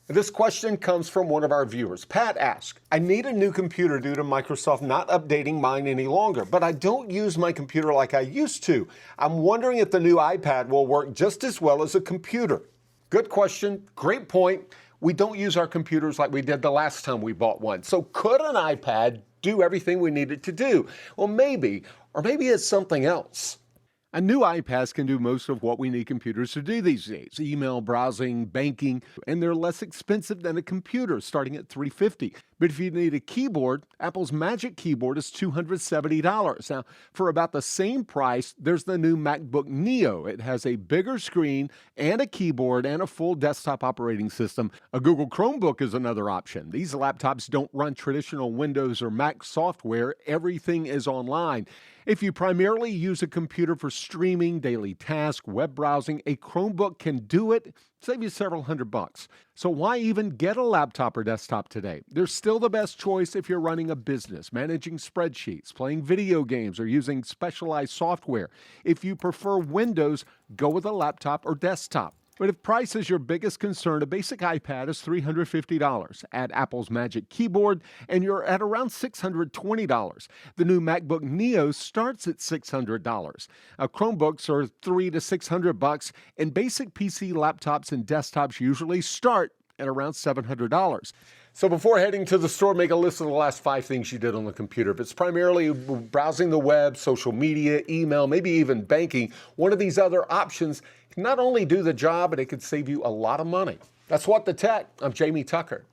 This question comes from one of our viewers. Pat asked, I need a new computer due to Microsoft not updating mine any longer, but I don't use my computer like I used to. I'm wondering if the new iPad will work just as well as a computer. Good question, great point. We don't use our computers like we did the last time we bought one. So could an iPad do everything we need it to do? Well, maybe, or maybe it's something else. A new iPad can do most of what we need computers to do these days: email, browsing, banking, and they're less expensive than a computer, starting at $350. But if you need a keyboard, Apple's Magic Keyboard is $270. Now, for about the same price, there's the new MacBook Neo. It has a bigger screen and a keyboard and a full desktop operating system. A Google Chromebook is another option. These laptops don't run traditional Windows or Mac software. Everything is online. If you primarily use a computer for streaming, daily tasks, web browsing, a Chromebook can do it, save you several $100. So why even get a laptop or desktop today? They're still the best choice if you're running a business, managing spreadsheets, playing video games, or using specialized software. If you prefer Windows, go with a laptop or desktop. But if price is your biggest concern, a basic iPad is $350. Add Apple's Magic Keyboard, and you're at around $620. The new MacBook Neo starts at $600. Chromebooks are $300 to $600, and basic PC laptops and desktops usually start at around $700. So before heading to the store, make a list of the last 5 things you did on the computer. If it's primarily browsing the web, social media, email, maybe even banking, one of these other options can not only do the job, but it could save you a lot of money. That's What the Tech. I'm Jamie Tucker.